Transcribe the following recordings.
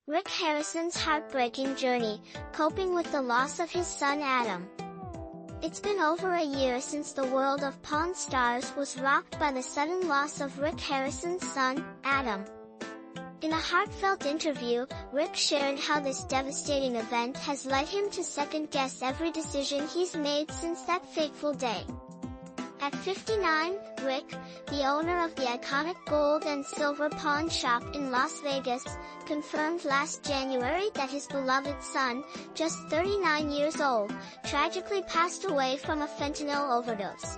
Rick Harrison's heartbreaking journey, coping with the loss of his son Adam. It's been over a year since the world of Pawn Stars was rocked by the sudden loss of Rick Harrison's son, Adam. In a heartfelt interview, Rick shared how this devastating event has led him to second-guess every decision he's made since that fateful day. At 59, Rick, the owner of the iconic gold and silver pawn shop in Las Vegas, confirmed last January that his beloved son, just 39 years old, tragically passed away from a fentanyl overdose.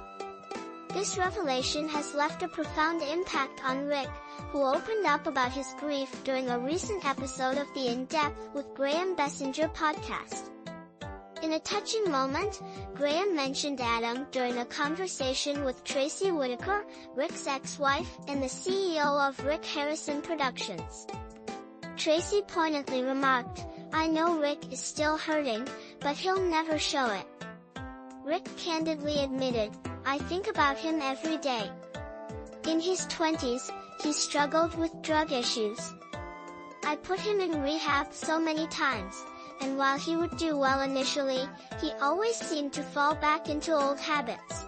This revelation has left a profound impact on Rick, who opened up about his grief during a recent episode of the In-Depth with Graham Bessinger podcast. In a touching moment, Graham mentioned Adam during a conversation with Tracy Whitaker, Rick's ex-wife and the CEO of Rick Harrison Productions. Tracy poignantly remarked, "I know Rick is still hurting, but he'll never show it." Rick candidly admitted, "I think about him every day. In his 20s, he struggled with drug issues. I put him in rehab so many times, and while he would do well initially, he always seemed to fall back into old habits."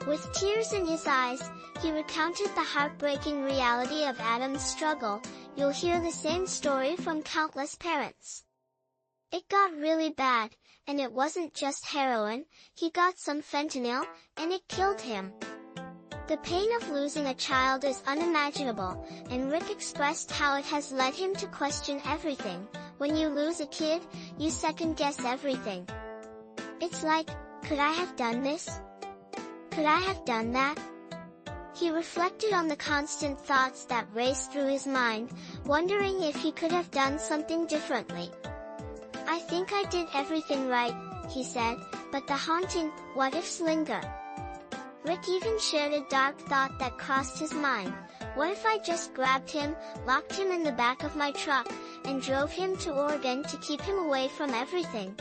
With tears in his eyes, he recounted the heartbreaking reality of Adam's struggle. You'll hear the same story from countless parents. "It got really bad, and it wasn't just heroin, he got some fentanyl, and it killed him." The pain of losing a child is unimaginable, and Rick expressed how it has led him to question everything. When you lose a kid, you second-guess everything. It's like, could I have done this? Could I have done that? He reflected on the constant thoughts that raced through his mind, wondering if he could have done something differently. "I think I did everything right," he said, "but the haunting, what-ifs linger." Rick even shared a dark thought that crossed his mind. What if I just grabbed him, locked him in the back of my truck, and drove him to Oregon to keep him away from everything?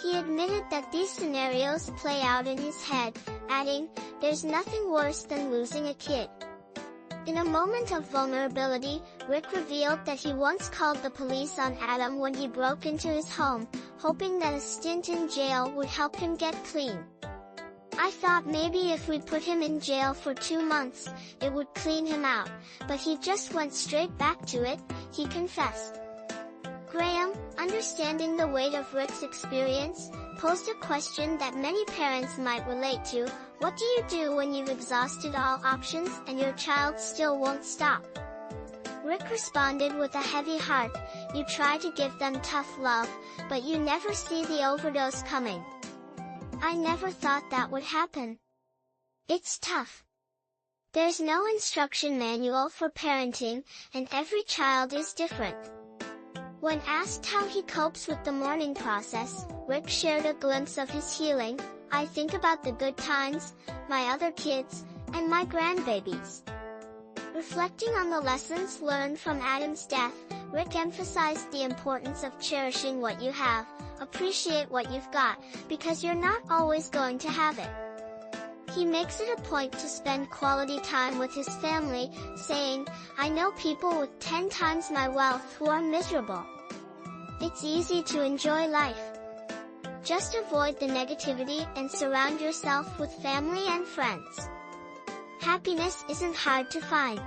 He admitted that these scenarios play out in his head, adding, "There's nothing worse than losing a kid." In a moment of vulnerability, Rick revealed that he once called the police on Adam when he broke into his home, hoping that a stint in jail would help him get clean. "I thought maybe if we put him in jail for 2 months, it would clean him out, but he just went straight back to it," he confessed. Graham, understanding the weight of Rick's experience, posed a question that many parents might relate to: what do you do when you've exhausted all options and your child still won't stop? Rick responded with a heavy heart, "You try to give them tough love, but you never see the overdose coming. I never thought that would happen. It's tough. There's no instruction manual for parenting, and every child is different." When asked how he copes with the mourning process, Rick shared a glimpse of his healing. "I think about the good times, my other kids, and my grandbabies." Reflecting on the lessons learned from Adam's death, Rick emphasized the importance of cherishing what you have. Appreciate what you've got, because you're not always going to have it. He makes it a point to spend quality time with his family, saying, "I know people with 10 times my wealth who are miserable. It's easy to enjoy life. Just avoid the negativity and surround yourself with family and friends. Happiness isn't hard to find."